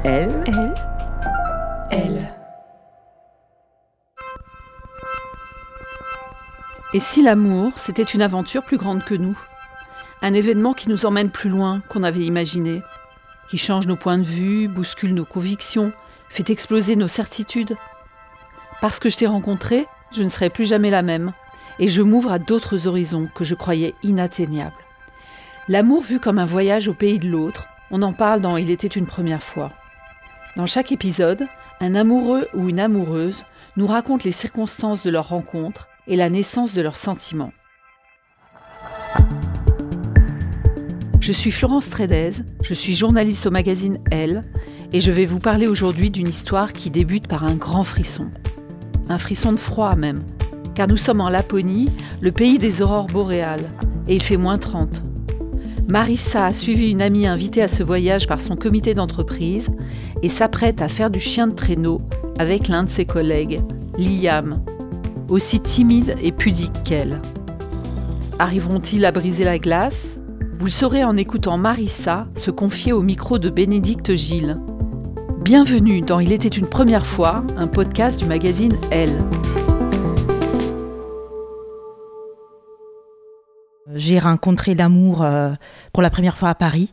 Elle. Et si l'amour, c'était une aventure plus grande que nous ? Un événement qui nous emmène plus loin qu'on avait imaginé, qui change nos points de vue, bouscule nos convictions, fait exploser nos certitudes. Parce que je t'ai rencontré, je ne serai plus jamais la même, et je m'ouvre à d'autres horizons que je croyais inatteignables. L'amour vu comme un voyage au pays de l'autre, on en parle dans « Il était une première fois ». Dans chaque épisode, un amoureux ou une amoureuse nous raconte les circonstances de leur rencontre et la naissance de leurs sentiments. Je suis Florence Trédez, je suis journaliste au magazine Elle, et je vais vous parler aujourd'hui d'une histoire qui débute par un grand frisson. Un frisson de froid même, car nous sommes en Laponie, le pays des aurores boréales, et il fait -30. Marissa a suivi une amie invitée à ce voyage par son comité d'entreprise et s'apprête à faire du chien de traîneau avec l'un de ses collègues, Liam, aussi timide et pudique qu'elle. Arriveront-ils à briser la glace ? Vous le saurez en écoutant Marissa se confier au micro de Bénédicte Gilles. Bienvenue dans Il était une première fois, un podcast du magazine Elle. J'ai rencontré l'amour pour la première fois à Paris.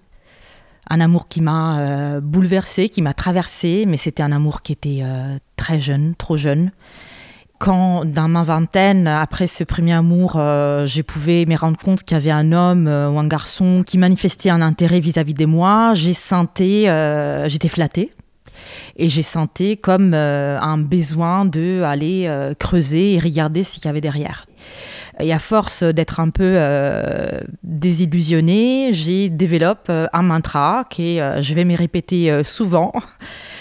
Un amour qui m'a bouleversée, qui m'a traversée, mais c'était un amour qui était très jeune, trop jeune. Quand, dans ma vingtaine, après ce premier amour, je pouvais me rendre compte qu'il y avait un homme ou un garçon qui manifestait un intérêt vis-à-vis de moi, j'étais flattée. Et j'ai senti comme un besoin d'aller creuser et regarder ce qu'il y avait derrière. Et à force d'être un peu désillusionnée, j'ai développé un mantra que je vais me répéter souvent,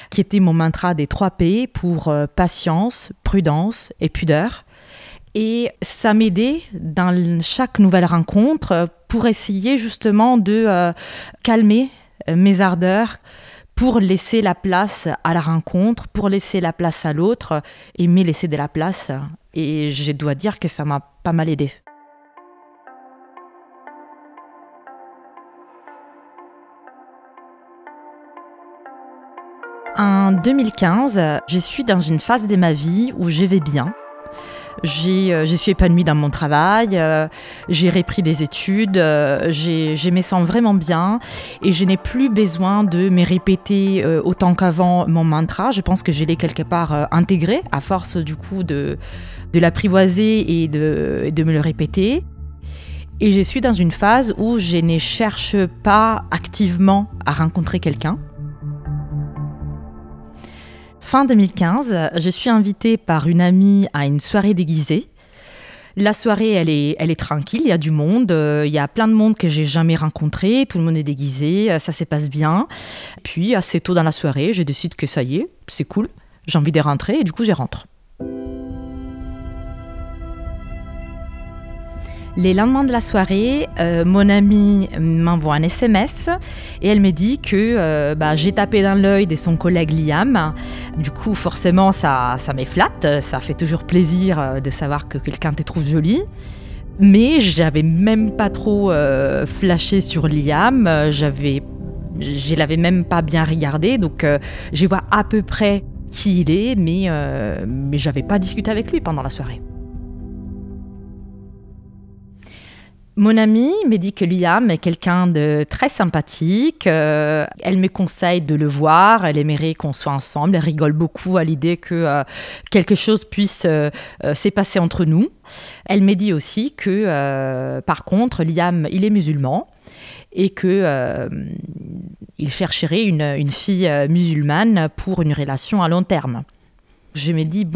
qui était mon mantra des 3 P pour patience, prudence et pudeur. Et ça m'aidait dans chaque nouvelle rencontre pour essayer justement de calmer mes ardeurs, pour laisser la place à la rencontre, pour laisser la place à l'autre et me laisser de la place. Et je dois dire que ça m'a pas mal aidée. En 2015, je suis dans une phase de ma vie où je vais bien. Je suis épanouie dans mon travail, j'ai repris des études, je me sens vraiment bien et je n'ai plus besoin de me répéter autant qu'avant mon mantra. Je pense que je l'ai quelque part intégré à force du coup de l'apprivoiser et de me le répéter. Et je suis dans une phase où je ne cherche pas activement à rencontrer quelqu'un. Fin 2015, je suis invitée par une amie à une soirée déguisée. La soirée, elle est tranquille, il y a du monde, il y a plein de monde que j'ai jamais rencontré, tout le monde est déguisé, ça se passe bien. Puis assez tôt dans la soirée, je décide que ça y est, c'est cool, j'ai envie de rentrer et du coup je rentre. Les lendemains de la soirée, mon amie m'envoie un SMS et elle me dit que j'ai tapé dans l'œil de son collègue Liam. Du coup, forcément, ça me flatte. Ça fait toujours plaisir de savoir que quelqu'un te trouve jolie. Mais j'avais même pas trop flashé sur Liam. Je l'avais même pas bien regardé. Donc, je vois à peu près qui il est, mais j'avais pas discuté avec lui pendant la soirée. Mon amie me dit que Liam est quelqu'un de très sympathique. Elle me conseille de le voir. Elle aimerait qu'on soit ensemble. Elle rigole beaucoup à l'idée que quelque chose puisse se passer entre nous. Elle me dit aussi que, par contre, Liam, il est musulman et que il chercherait une fille musulmane pour une relation à long terme. Je me dis,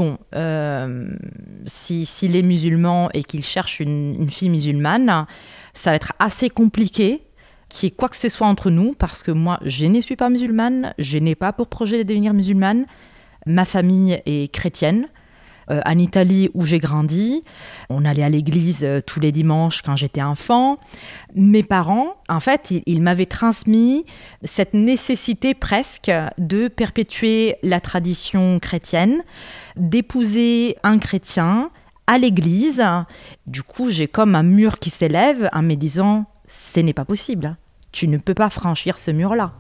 s'il est musulman et qu'il cherche une fille musulmane, ça va être assez compliqué qu'il y ait quoi que ce soit entre nous, parce que moi, je ne suis pas musulmane, je n'ai pas pour projet de devenir musulmane. Ma famille est chrétienne. En Italie, où j'ai grandi, on allait à l'église tous les dimanches quand j'étais enfant. Mes parents, en fait, ils m'avaient transmis cette nécessité presque de perpétuer la tradition chrétienne, d'épouser un chrétien à l'église. Du coup, j'ai comme un mur qui s'élève en me disant « ce n'est pas possible, tu ne peux pas franchir ce mur-là ».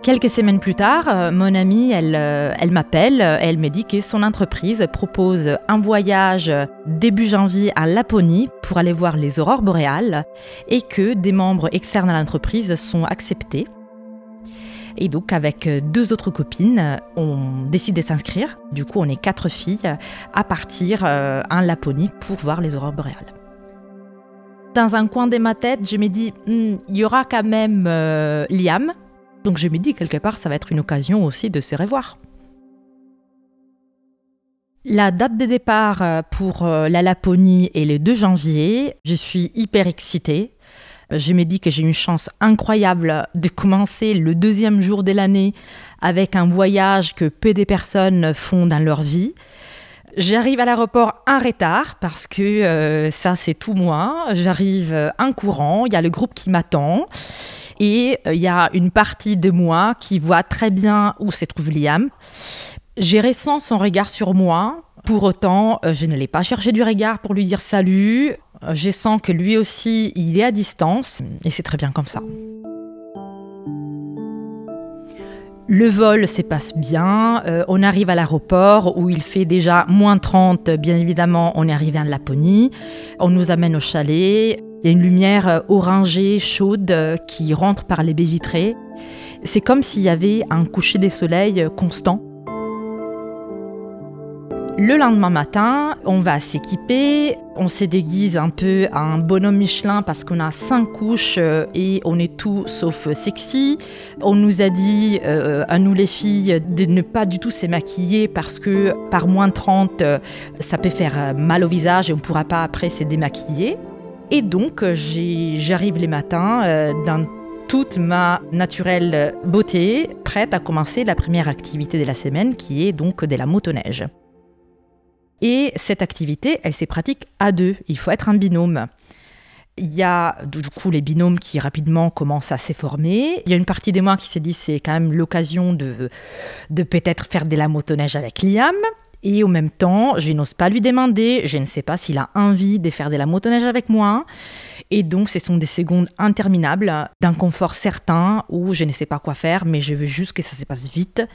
Quelques semaines plus tard, mon amie, elle m'appelle, elle me dit que son entreprise propose un voyage début janvier à Laponie pour aller voir les aurores boréales et que des membres externes à l'entreprise sont acceptés. Et donc, avec 2 autres copines, on décide de s'inscrire. Du coup, on est 4 filles à partir en Laponie pour voir les aurores boréales. Dans un coin de ma tête, je me dis, il y aura quand même Liam. Donc je me dis, quelque part, ça va être une occasion aussi de se revoir. La date de départ pour la Laponie est le 2 janvier. Je suis hyper excitée. Je me dis que j'ai une chance incroyable de commencer le 2e jour de l'année avec un voyage que peu de personnes font dans leur vie. J'arrive à l'aéroport en retard parce que ça, c'est tout moi. J'arrive en courant, il y a le groupe qui m'attend. Et il y a une partie de moi qui voit très bien où se trouve Liam. Je ressens son regard sur moi. Pour autant, je ne l'ai pas cherché du regard pour lui dire salut. Je sens que lui aussi, il est à distance. Et c'est très bien comme ça. Le vol se passe bien. On arrive à l'aéroport où il fait déjà moins 30. Bien évidemment, on est arrivé en Laponie. On nous amène au chalet. Il y a une lumière orangée, chaude, qui rentre par les baies vitrées. C'est comme s'il y avait un coucher de soleil constant. Le lendemain matin, on va s'équiper, on se déguise un peu en bonhomme Michelin parce qu'on a 5 couches et on est tout sauf sexy. On nous a dit, à nous les filles, de ne pas du tout se maquiller parce que par moins 30, ça peut faire mal au visage et on ne pourra pas après se démaquiller. Et donc, j'arrive les matins dans toute ma naturelle beauté, prête à commencer la première activité de la semaine, qui est donc de la motoneige. Et cette activité, elle se pratique à 2. Il faut être un binôme. Il y a du coup les binômes qui rapidement commencent à se former. Il y a une partie de moi qui s'est dit c'est quand même l'occasion de peut-être faire de la motoneige avec Liam. Et en même temps, je n'ose pas lui demander, je ne sais pas s'il a envie de faire de la motoneige avec moi. Et donc, ce sont des secondes interminables, d'un confort certain où je ne sais pas quoi faire, mais je veux juste que ça se passe vite.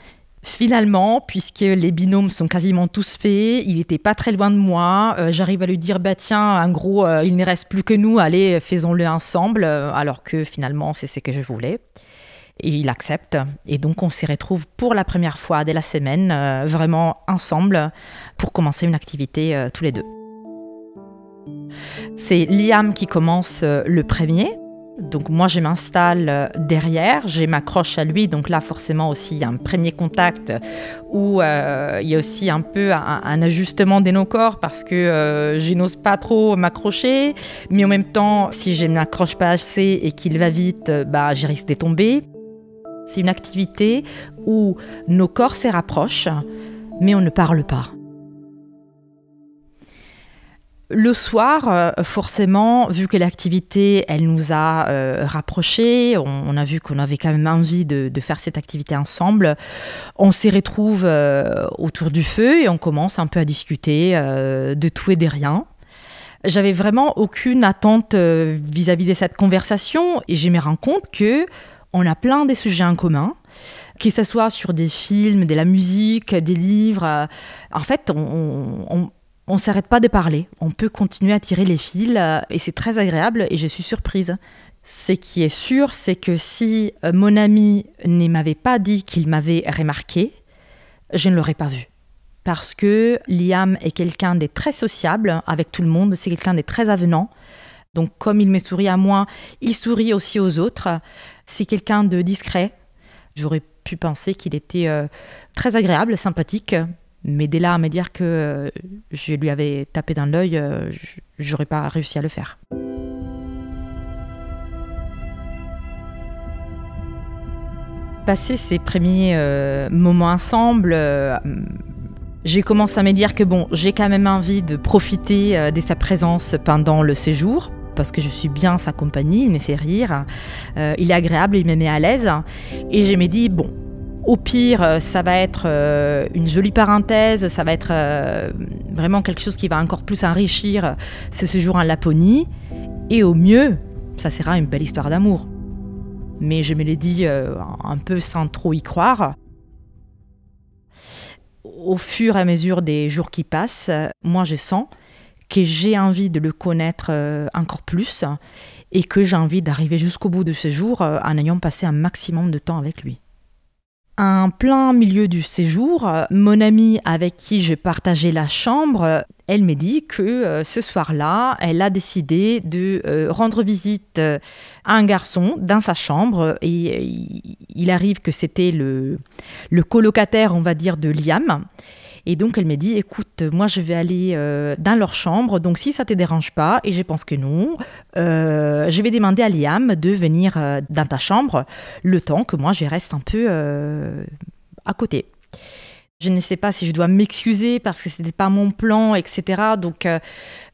Finalement, puisque les binômes sont quasiment tous faits, il n'était pas très loin de moi. J'arrive à lui dire, tiens, en gros, il ne reste plus que nous, allez, faisons-le ensemble, alors que finalement, c'est ce que je voulais. Et il accepte. Et donc, on se retrouve pour la première fois de la semaine, vraiment ensemble, pour commencer une activité tous les 2. C'est Liam qui commence le premier. Donc, moi, je m'installe derrière, je m'accroche à lui. Donc là, forcément, aussi, il y a un premier contact où il y a aussi un peu un ajustement de nos corps parce que je n'ose pas trop m'accrocher. Mais en même temps, si je ne m'accroche pas assez et qu'il va vite, je risque de tomber. C'est une activité où nos corps se rapprochent, mais on ne parle pas. Le soir, forcément, vu que l'activité, elle nous a rapprochés, on a vu qu'on avait quand même envie de faire cette activité ensemble, on se retrouve autour du feu et on commence un peu à discuter de tout et de rien. J'avais vraiment aucune attente vis-à-vis de cette conversation et je me rends compte que on a plein de sujets en commun, que ce soit sur des films, de la musique, des livres. En fait, on ne s'arrête pas de parler. On peut continuer à tirer les fils et c'est très agréable et je suis surprise. Ce qui est sûr, c'est que si mon ami ne m'avait pas dit qu'il m'avait remarqué, je ne l'aurais pas vu. Parce que Liam est quelqu'un de très sociable avec tout le monde, c'est quelqu'un de très avenant. Donc, comme il me sourit à moi, il sourit aussi aux autres. C'est quelqu'un de discret. J'aurais pu penser qu'il était très agréable, sympathique. Mais dès là, à me dire que je lui avais tapé dans l'œil, j'aurais pas réussi à le faire. Passer ces premiers moments ensemble, j'ai commencé à me dire que j'ai quand même envie de profiter de sa présence pendant le séjour. Parce que je suis bien sa compagnie, il me fait rire, il est agréable, il me met à l'aise. Et je me dis, au pire, ça va être une jolie parenthèse, ça va être vraiment quelque chose qui va encore plus enrichir ce séjour en Laponie. Et au mieux, ça sera une belle histoire d'amour. mais je me l'ai dit un peu sans trop y croire. Au fur et à mesure des jours qui passent, moi je sens que j'ai envie de le connaître encore plus et que j'ai envie d'arriver jusqu'au bout de ce jour en ayant passé un maximum de temps avec lui. En plein milieu du séjour, mon amie avec qui je partageais la chambre, elle me dit que ce soir-là, elle a décidé de rendre visite à un garçon dans sa chambre. Et il arrive que c'était le colocataire, on va dire, de Liam. Et donc, elle me dit, écoute, moi, je vais aller dans leur chambre. Donc, si ça ne te dérange pas, et je pense que non, je vais demander à Liam de venir dans ta chambre le temps que moi, je reste un peu à côté. Je ne sais pas si je dois m'excuser parce que ce n'était pas mon plan, etc. Donc,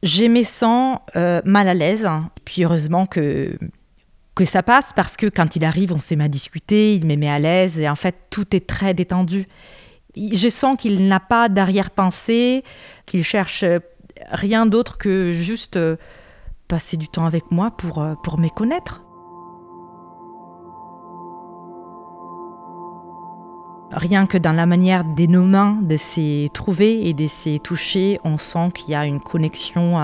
je me sens mal à l'aise. Puis, heureusement que ça passe parce que quand il arrive, on se met à discuter, il me met à l'aise. Et en fait, tout est très détendu. Je sens qu'il n'a pas d'arrière-pensée, qu'il cherche rien d'autre que juste passer du temps avec moi pour me connaître. Rien que dans la manière de nos mains de se trouver et de se toucher, on sent qu'il y a une connexion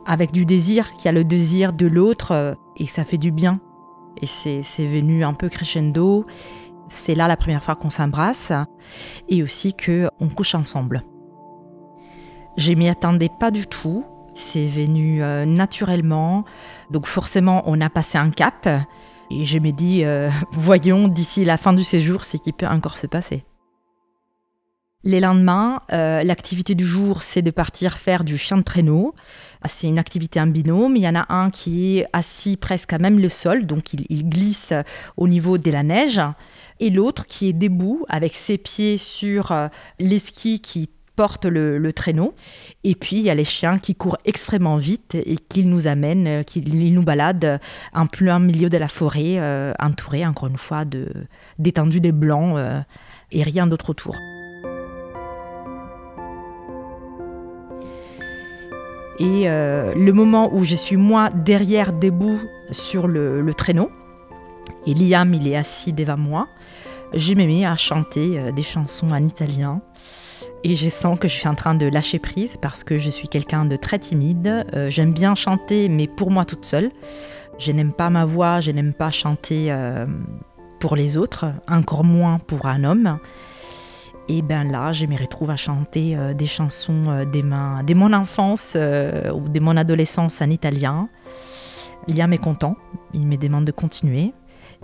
avec du désir, qu'il y a le désir de l'autre et ça fait du bien. Et c'est venu un peu crescendo. C'est là la première fois qu'on s'embrasse et aussi qu'on couche ensemble. Je ne m'y attendais pas du tout. C'est venu naturellement. Donc forcément, on a passé un cap. Et je me dis, voyons, d'ici la fin du séjour, ce qui peut encore se passer. Les lendemains, l'activité du jour, c'est de partir faire du chien de traîneau. C'est une activité en binôme. Il y en a un qui est assis presque à même le sol, donc il glisse au niveau de la neige. Et l'autre qui est debout avec ses pieds sur les skis qui portent le traîneau. Et puis, il y a les chiens qui courent extrêmement vite et qui nous amènent, qui nous baladent en plein milieu de la forêt, entourés, encore une fois, d'étendues de blancs et rien d'autre autour. Et le moment où je suis moi derrière debout sur le traîneau, et Liam il est assis devant moi, je me mets à chanter des chansons en italien. Et je sens que je suis en train de lâcher prise parce que je suis quelqu'un de très timide. J'aime bien chanter, mais pour moi toute seule. Je n'aime pas ma voix, je n'aime pas chanter pour les autres, encore moins pour un homme. Et bien là, je me retrouve à chanter des chansons de mon enfance ou de mon adolescence en italien. Liam est content, il me demande de continuer.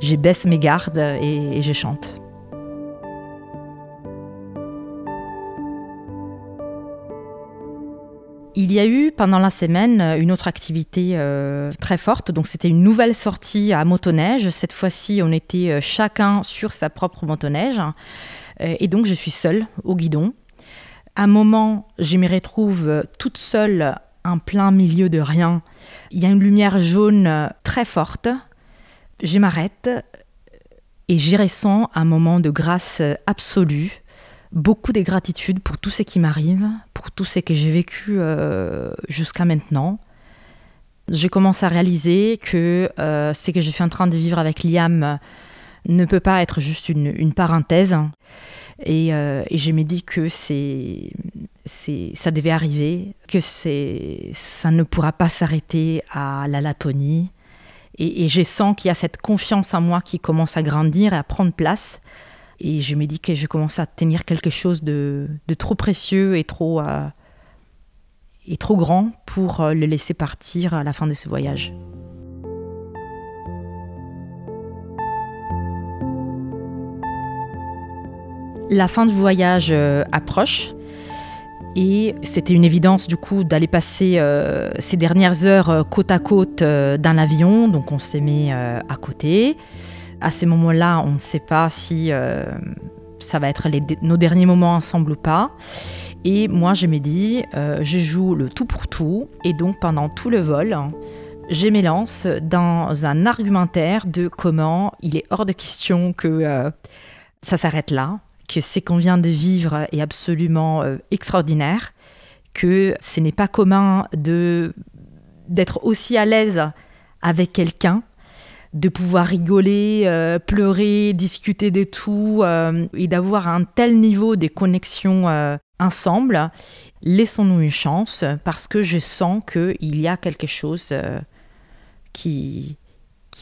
Je baisse mes gardes et je chante. Il y a eu pendant la semaine une autre activité très forte. Donc c'était une nouvelle sortie à motoneige. Cette fois-ci, on était chacun sur sa propre motoneige. Et donc je suis seule au guidon. À un moment, je me retrouve toute seule en plein milieu de rien. Il y a une lumière jaune très forte. Je m'arrête et j'y ressens un moment de grâce absolue. Beaucoup de gratitude pour tout ce qui m'arrive, pour tout ce que j'ai vécu jusqu'à maintenant. Je commence à réaliser que ce que je suis en train de vivre avec Liam ne peut pas être juste une parenthèse. Et je me dis que ça devait arriver, que ça ne pourra pas s'arrêter à la Laponie. Et je sens qu'il y a cette confiance en moi qui commence à grandir et à prendre place. Et je me dis que je commence à tenir quelque chose de trop précieux et trop grand pour le laisser partir à la fin de ce voyage. La fin du voyage approche et c'était une évidence du coup d'aller passer ces dernières heures côte à côte dans l'avion. Donc on s'est mis à côté. À ces moments-là, on ne sait pas si ça va être nos derniers moments ensemble ou pas. Et moi, je me dis, je joue le tout pour tout. Et donc, pendant tout le vol, je me lance dans un argumentaire de comment il est hors de question que ça s'arrête là, que ce qu'on vient de vivre est absolument extraordinaire, que ce n'est pas commun d'être aussi à l'aise avec quelqu'un, de pouvoir rigoler, pleurer, discuter de tout et d'avoir un tel niveau de connexion ensemble. Laissons-nous une chance parce que je sens qu'il y a quelque chose qui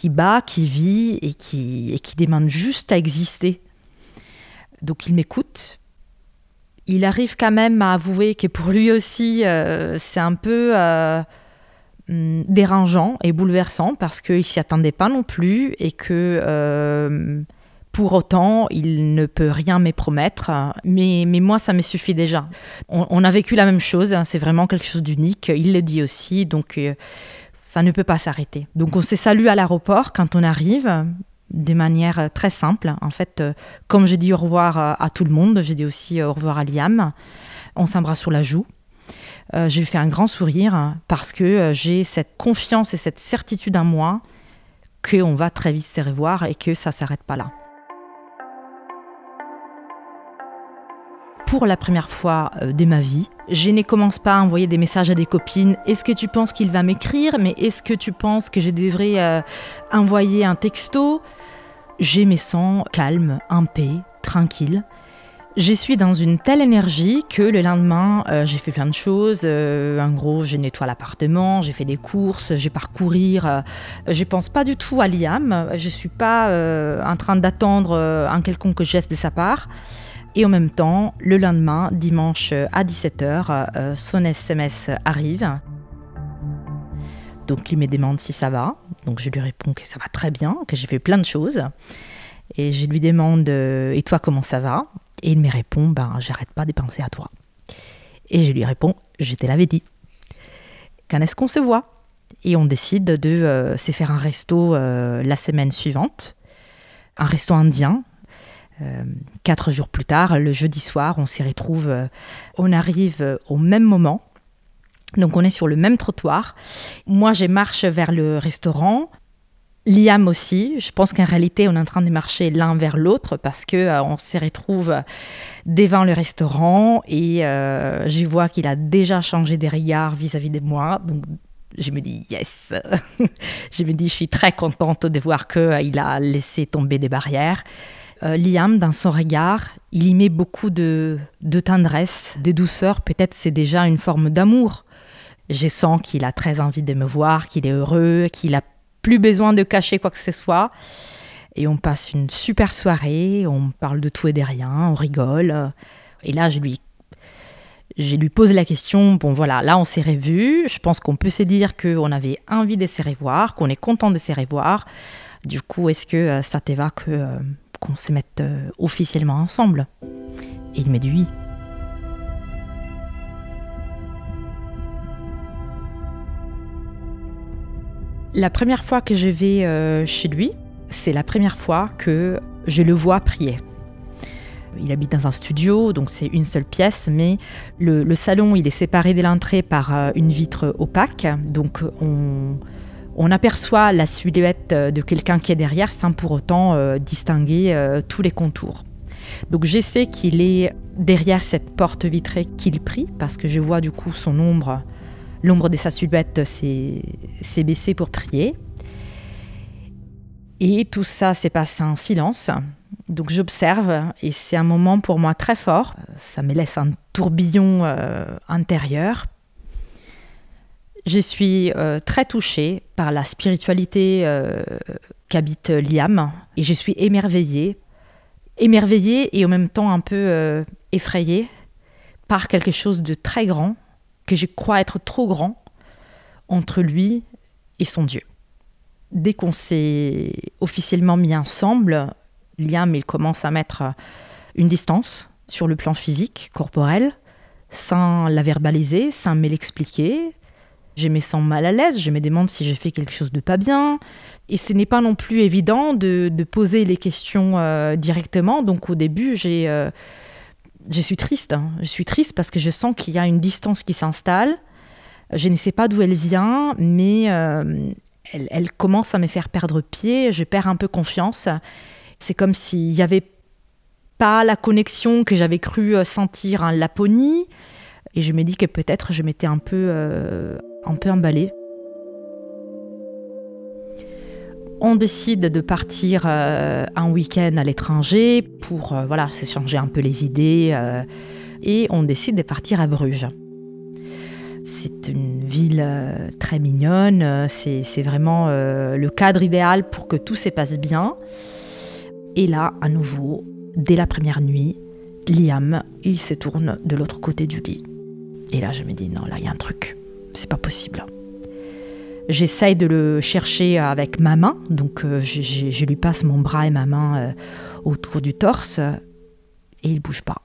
bat, qui vit et qui demande juste à exister. Donc il m'écoute. Il arrive quand même à avouer que pour lui aussi, c'est un peu dérangeant et bouleversant parce qu'il ne s'y attendait pas non plus et que pour autant, il ne peut rien me promettre. Mais moi, ça me suffit déjà. On a vécu la même chose, hein, c'est vraiment quelque chose d'unique. Il le dit aussi, donc ça ne peut pas s'arrêter. Donc on s'est salué à l'aéroport quand on arrive, de manière très simple. En fait, comme j'ai dit au revoir à tout le monde, j'ai dit aussi au revoir à Liam. On s'embrasse sur la joue. J'ai fait un grand sourire parce que j'ai cette confiance et cette certitude en moi qu'on va très vite se revoir et que ça ne s'arrête pas là. Pour la première fois de ma vie, je ne commence pas à envoyer des messages à des copines. Est-ce que tu penses qu'il va m'écrire? Mais est-ce que tu penses que je devrais envoyer un texto? Je me sens calme, en paix, tranquille. Je suis dans une telle énergie que le lendemain, j'ai fait plein de choses. En gros, je nettoie l'appartement, j'ai fait des courses, j'ai parcourir. Je ne pense pas du tout à Liam. Je ne suis pas en train d'attendre un quelconque geste de sa part. Et en même temps, le lendemain, dimanche à 17h, son SMS arrive. Donc il me demande si ça va. Donc je lui réponds que ça va très bien, que j'ai fait plein de choses. Et je lui demande « Et toi, comment ça va ?» Et il me répond « J'arrête pas de penser à toi. » Et je lui réponds « Je te l'avais dit. » Quand est-ce qu'on se voit? Et on décide de se faire un resto la semaine suivante. Un resto indien. 4 jours plus tard, le jeudi soir, on s'y retrouve. On arrive au même moment. Donc on est sur le même trottoir. Moi, je marche vers le restaurant. Liam aussi. Je pense qu'en réalité, on est en train de marcher l'un vers l'autre parce qu'on se retrouve devant le restaurant et je vois qu'il a déjà changé de regard vis-à-vis de moi. Donc je me dis yes. Je me dis, je suis très contente de voir qu'il a laissé tomber des barrières. Liam, dans son regard, il y met beaucoup de tendresse, de douceur. Peut-être c'est déjà une forme d'amour. Je sens qu'il a très envie de me voir, qu'il est heureux, qu'il n'a plus besoin de cacher quoi que ce soit. Et on passe une super soirée, on parle de tout et de rien, on rigole. Et là, je lui pose la question, bon voilà, là on s'est revus. Je pense qu'on peut se dire qu'on avait envie de se revoir, qu'on est content de se revoir. Du coup, est-ce que ça te va qu'on se mette officiellement ensemble? Et il m'a dit oui. La première fois que je vais chez lui, c'est la première fois que je le vois prier. Il habite dans un studio, donc c'est une seule pièce, mais le salon, il est séparé de l'entrée par une vitre opaque. Donc on aperçoit la silhouette de quelqu'un qui est derrière sans pour autant distinguer tous les contours. Donc je sais qu'il est derrière cette porte vitrée qu'il prie, parce que je vois du coup son ombre, l'ombre de sa silhouette s'est baissée pour prier. Et tout ça s'est passé en silence. Donc j'observe et c'est un moment pour moi très fort. Ça me laisse un tourbillon intérieur. Je suis très touchée par la spiritualité qu'habite Liam et je suis émerveillée et en même temps un peu effrayée par quelque chose de très grand que je crois être trop grand entre lui et son Dieu. Dès qu'on s'est officiellement mis ensemble, Liam il commence à mettre une distance sur le plan physique, corporel, sans la verbaliser, sans me l'expliquer. Je me sens mal à l'aise, je me demande si j'ai fait quelque chose de pas bien. Et ce n'est pas non plus évident de poser les questions directement. Donc au début, je suis triste. Je suis triste parce que je sens qu'il y a une distance qui s'installe. Je ne sais pas d'où elle vient, mais elle commence à me faire perdre pied. Je perds un peu confiance. C'est comme s'il n'y avait pas la connexion que j'avais cru sentir en Laponie. Et je me dis que peut-être je m'étais un peu emballée. On décide de partir un week-end à l'étranger pour s'échanger un peu les idées et on décide de partir à Bruges. C'est une ville très mignonne, c'est vraiment le cadre idéal pour que tout se passe bien. Et là, à nouveau, dès la première nuit, Liam, il se tourne de l'autre côté du lit. Et là, je me dis, non, là, il y a un truc, c'est pas possible. J'essaye de le chercher avec ma main, donc je lui passe mon bras et ma main autour du torse, et il bouge pas.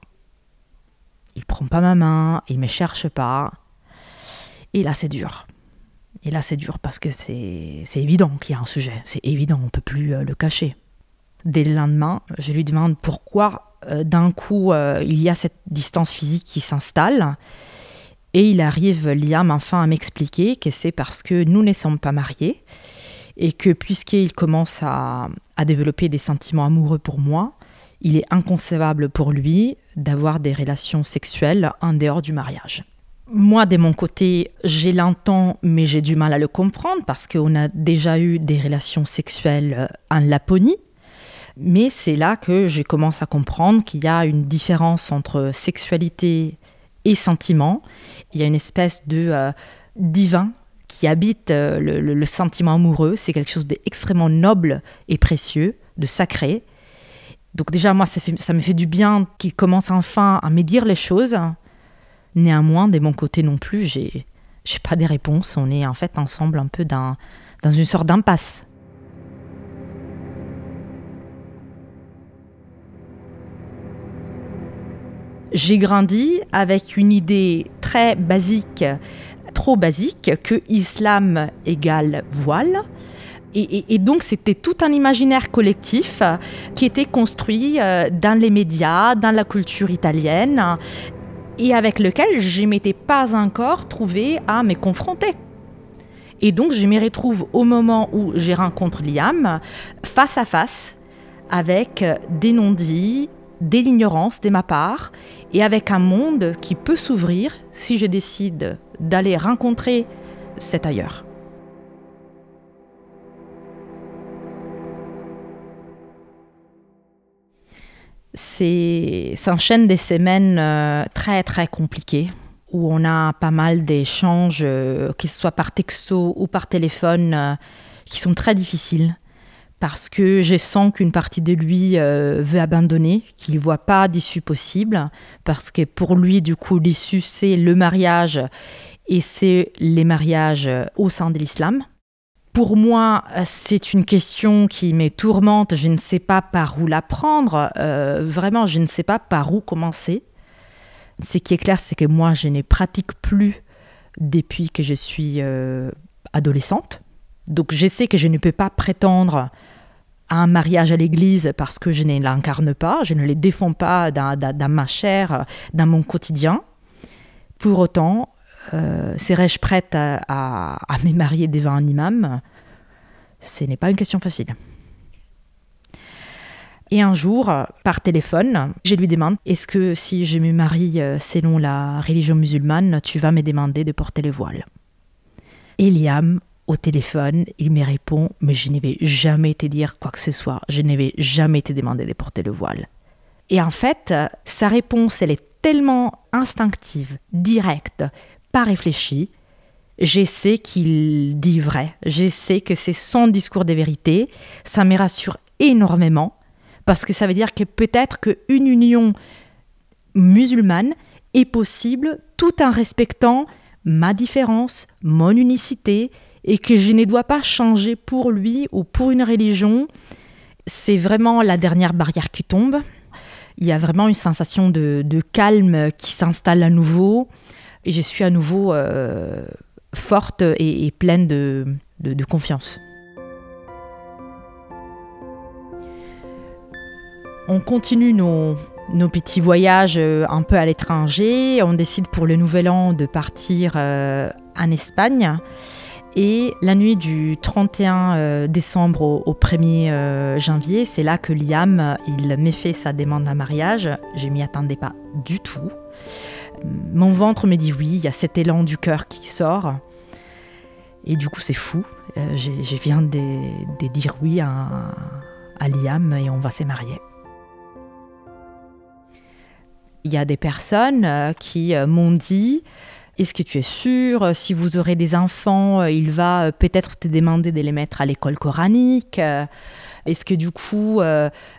Il prend pas ma main, il me cherche pas. Et là, c'est dur. Et là, c'est dur parce que c'est évident qu'il y a un sujet. C'est évident, on ne peut plus le cacher. Dès le lendemain, je lui demande pourquoi d'un coup, il y a cette distance physique qui s'installe. Et il arrive, Liam, enfin à m'expliquer que c'est parce que nous ne sommes pas mariés et que puisqu'il commence à développer des sentiments amoureux pour moi, il est inconcevable pour lui d'avoir des relations sexuelles en dehors du mariage. Moi, de mon côté, je l'entends, mais j'ai du mal à le comprendre parce qu'on a déjà eu des relations sexuelles en Laponie. Mais c'est là que je commence à comprendre qu'il y a une différence entre sexualité et sentiment. Il y a une espèce de divin qui habite le sentiment amoureux. C'est quelque chose d'extrêmement noble et précieux, de sacré. Donc déjà, moi, ça me fait du bien qu'il commence enfin à me dire les choses. Néanmoins, de mon côté non plus, j'ai pas des réponses. On est en fait ensemble un peu dans une sorte d'impasse. J'ai grandi avec une idée très basique, trop basique, que islam égale voile. Et donc, c'était tout un imaginaire collectif qui était construit dans les médias, dans la culture italienne, et avec lequel je ne m'étais pas encore trouvée à me confronter. Et donc, je me retrouve au moment où je rencontre Liam, face à face, avec des non-dits, de l'ignorance de ma part, et avec un monde qui peut s'ouvrir si je décide d'aller rencontrer cet ailleurs. S'enchaînent des semaines très très compliquées où on a pas mal d'échanges, qu'ils soient par texto ou par téléphone, qui sont très difficiles. Parce que je sens qu'une partie de lui veut abandonner, qu'il ne voit pas d'issue possible, parce que pour lui, du coup, l'issue, c'est le mariage, et c'est les mariages au sein de l'islam. Pour moi, c'est une question qui me tourmente, je ne sais pas par où la prendre, vraiment, je ne sais pas par où commencer. Ce qui est clair, c'est que moi, je ne pratique plus depuis que je suis adolescente. Donc je sais que je ne peux pas prétendre à un mariage à l'église parce que je ne l'incarne pas, je ne les défends pas dans ma chair, dans mon quotidien. Pour autant, serais-je prête à me marier devant un imam? Ce n'est pas une question facile. Et un jour, par téléphone, je lui demande, est-ce que si je me marie selon la religion musulmane, tu vas me demander de porter le voile? Et Liam, au téléphone, il me répond, mais je ne vais jamais te dire quoi que ce soit, je ne vais jamais te demander de porter le voile. Et en fait, sa réponse, elle est tellement instinctive, directe, pas réfléchie. Je sais qu'il dit vrai, je sais que c'est son discours de vérité, ça me rassure énormément, parce que ça veut dire que peut-être qu'une union musulmane est possible tout en respectant ma différence, mon unicité, et que je ne dois pas changer pour lui ou pour une religion. C'est vraiment la dernière barrière qui tombe. Il y a vraiment une sensation de calme qui s'installe à nouveau, et je suis à nouveau forte et pleine de confiance. On continue nos petits voyages un peu à l'étranger. On décide pour le Nouvel An de partir en Espagne. Et la nuit du 31 décembre au 1er janvier, c'est là que Liam, il me fait sa demande en mariage. Je ne m'y attendais pas du tout. Mon ventre me dit oui, il y a cet élan du cœur qui sort. Et du coup, c'est fou. Je viens de dire oui à Liam et on va se marier. Il y a des personnes qui m'ont dit « Est-ce que tu es sûre? Si vous aurez des enfants, il va peut-être te demander de les mettre à l'école coranique. Est-ce que du coup,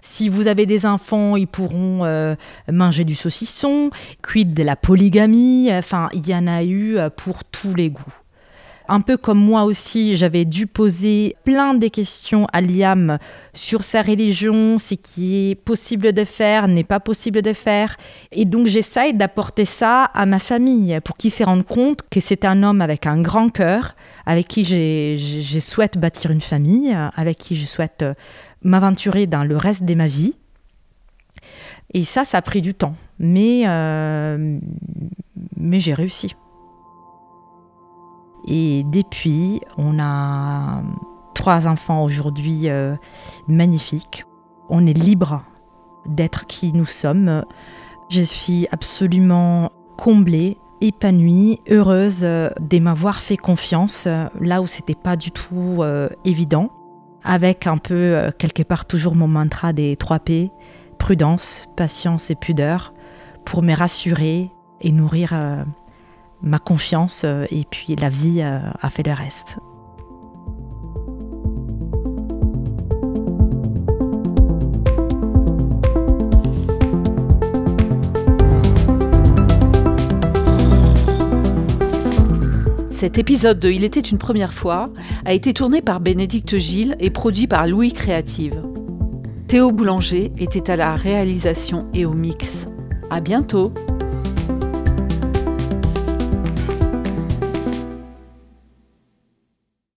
si vous avez des enfants, ils pourront manger du saucisson? Quid de la polygamie ?» Enfin, il y en a eu pour tous les goûts. Un peu comme moi aussi, j'avais dû poser plein de questions à Liam sur sa religion, ce qui est possible de faire, n'est pas possible de faire. Et donc j'essaye d'apporter ça à ma famille pour qu'ils se rendent compte que c'est un homme avec un grand cœur, avec qui je souhaite bâtir une famille, avec qui je souhaite m'aventurer dans le reste de ma vie. Et ça a pris du temps, mais j'ai réussi. Et depuis, on a 3 enfants aujourd'hui magnifiques. On est libre d'être qui nous sommes. Je suis absolument comblée, épanouie, heureuse de m'avoir fait confiance là où c'était pas du tout évident. Avec un peu, quelque part, toujours mon mantra des 3 P, prudence, patience et pudeur, pour me rassurer et nourrir ma confiance, et puis la vie a fait le reste. Cet épisode de Il était une première fois a été tourné par Bénédicte Gilles et produit par Louis Créative. Théo Boulanger était à la réalisation et au mix. À bientôt!